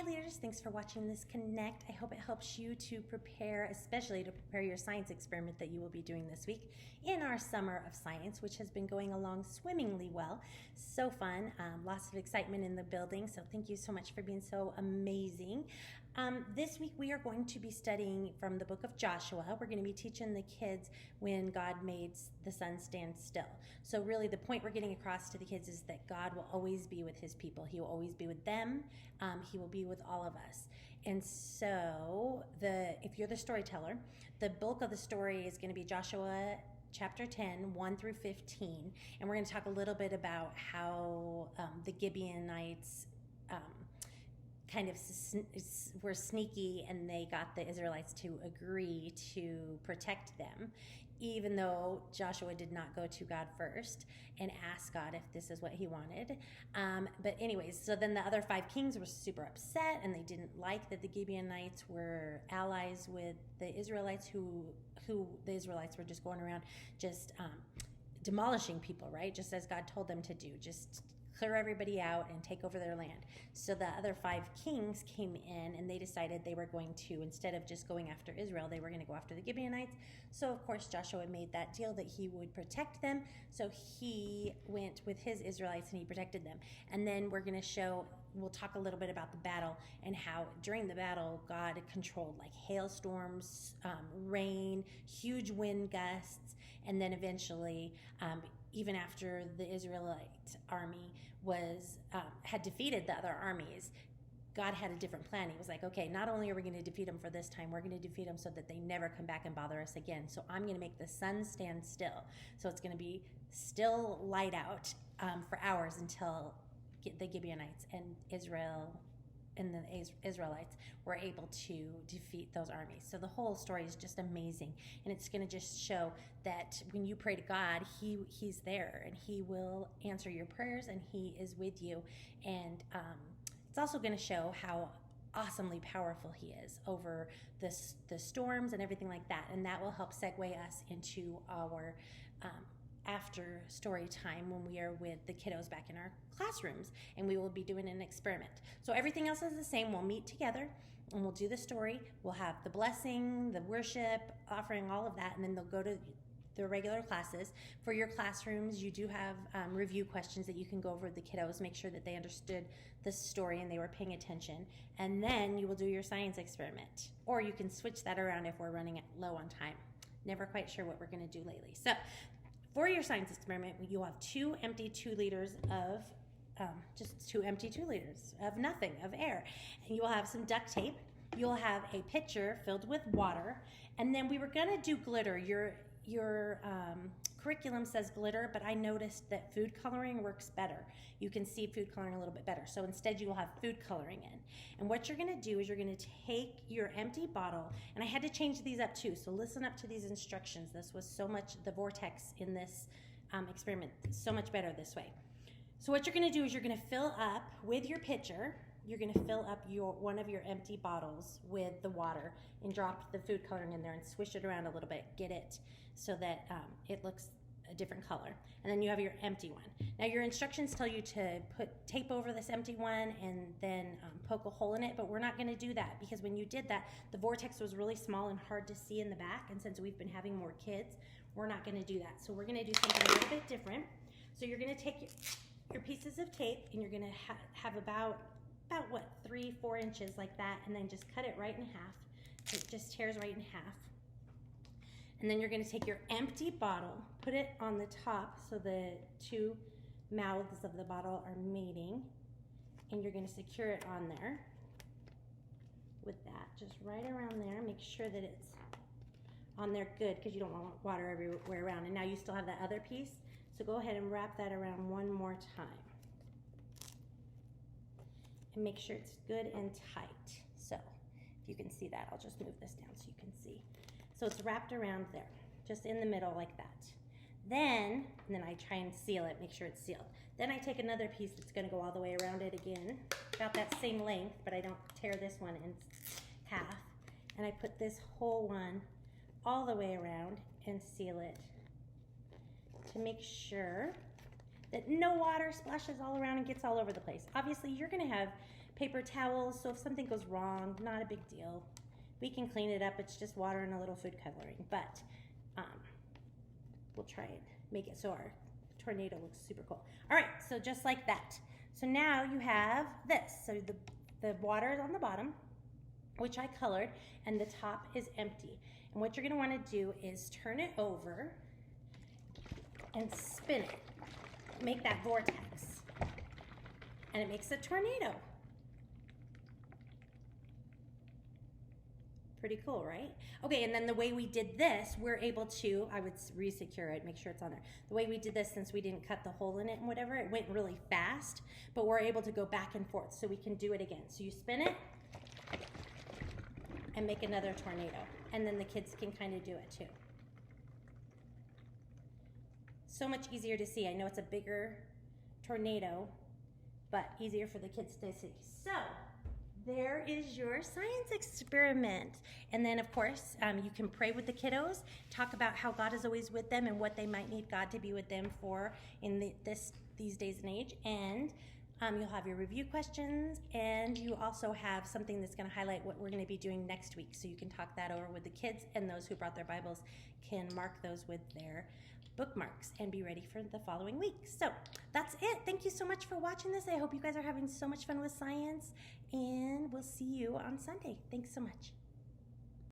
leaders, thanks for watching this Connect. I hope it helps you to prepare, especially to prepare your science experiment that you will be doing this week in our Summer of Science, which has been going along swimmingly well. So fun, lots of excitement in the building, so thank you so much for being so amazing. This week we are going to be studying from the book of Joshua. We're going to be teaching the kids when God made the sun stand still. So really the point we're getting across to the kids is that God will always be with his people. He will always be with them. He will be with all of us. And so if you're the storyteller, the bulk of the story is going to be Joshua chapter 10, 1 through 15. And we're going to talk a little bit about how the Gibeonites kind of were sneaky, and they got the Israelites to agree to protect them, even though Joshua did not go to God first and ask God if this is what he wanted. But anyways, so then the other 5 kings were super upset, and they didn't like that the Gibeonites were allies with the Israelites, who the Israelites were just going around just demolishing people, right? Just as God told them to do, just clear everybody out and take over their land. So the other 5 kings came in, and they decided they were going to, instead of just going after Israel, they were going to go after the Gibeonites. So of course Joshua made that deal that he would protect them. So he went with his Israelites and he protected them. And then we'll talk a little bit about the battle and how during the battle God controlled like hailstorms, rain, huge wind gusts, and then eventually even after the Israelite army had defeated the other armies, God had a different plan. He was like, okay, not only are we going to defeat them for this time, we're going to defeat them so that they never come back and bother us again. So I'm going to make the sun stand still. So it's going to be still light out for hours until the Gibeonites and Israel and the Israelites were able to defeat those armies. So the whole story is just amazing, and it's going to just show that when you pray to God, he's there, and he will answer your prayers, and he is with you. And it's also going to show how awesomely powerful he is over the storms and everything like that, and that will help segue us into our after story time when we are with the kiddos back in our classrooms, and we will be doing an experiment. So everything else is the same. We'll meet together and we'll do the story. We'll have the blessing, the worship, offering, all of that, and then they'll go to the regular classes. For your classrooms, you do have review questions that you can go over with the kiddos, make sure that they understood the story and they were paying attention, and then you will do your science experiment. Or you can switch that around if we're running low on time. Never quite sure what we're going to do lately. So for your science experiment, you'll have 2 empty 2 liters of, just 2 empty 2 liters of nothing, of air. And you will have some duct tape. You'll have a pitcher filled with water. And then we were going to do glitter. Your curriculum says glitter, but I noticed that food coloring works better. You can see food coloring a little bit better. So instead you will have food coloring in. And what you're going to do is you're going to take your empty bottle, and I had to change these up too, so listen up to these instructions. This was so much, the vortex in this experiment, so much better this way. So what you're going to do is you're going to fill up with your pitcher, you're going to fill up one of your empty bottles with the water and drop the food coloring in there and swish it around a little bit, get it so that it looks a different color. And then you have your empty one. Now your instructions tell you to put tape over this empty one and then poke a hole in it, but we're not going to do that, because when you did that, the vortex was really small and hard to see in the back, and since we've been having more kids, we're not going to do that. So we're going to do something a little bit different. So you're going to take your pieces of tape, and you're going to have about what, 3-4 inches like that, and then just cut it right in half. So it just tears right in half. And then you're going to take your empty bottle, put it on the top so the 2 mouths of the bottle are meeting, and you're going to secure it on there with that, just right around there. Make sure that it's on there good, because you don't want water everywhere around. And now you still have that other piece, so go ahead and wrap that around one more time. And make sure it's good and tight. So if you can see that, I'll just move this down so you can see. So it's wrapped around there, just in the middle like that. Then I try and seal it, make sure it's sealed. Then I take another piece that's going to go all the way around it again, about that same length, but I don't tear this one in half. And I put this whole one all the way around and seal it to make sure that no water splashes all around and gets all over the place. Obviously, you're going to have paper towels, so if something goes wrong, not a big deal. We can clean it up. It's just water and a little food coloring, but we'll try and make it so our tornado looks super cool. All right, so just like that. So now you have this. So the water is on the bottom, which I colored, and the top is empty. And what you're gonna wanna do is turn it over and spin it. Make that vortex. And it makes a tornado. Pretty cool, right? Okay, and then the way we did this, we're able to, I would re-secure it, make sure it's on there. The way we did this, since we didn't cut the hole in it and whatever, it went really fast, but we're able to go back and forth, so we can do it again. So you spin it and make another tornado, and then the kids can kind of do it too. So much easier to see. I know it's a bigger tornado, but easier for the kids to see. So there is your science experiment. And then, of course, you can pray with the kiddos, talk about how God is always with them and what they might need God to be with them for in these days and age. And you'll have your review questions, and you also have something that's going to highlight what we're going to be doing next week. So you can talk that over with the kids, and those who brought their Bibles can mark those with their bookmarks and be ready for the following week. So that's it. Thank you so much for watching this. I hope you guys are having so much fun with science, and we'll see you on Sunday. Thanks so much.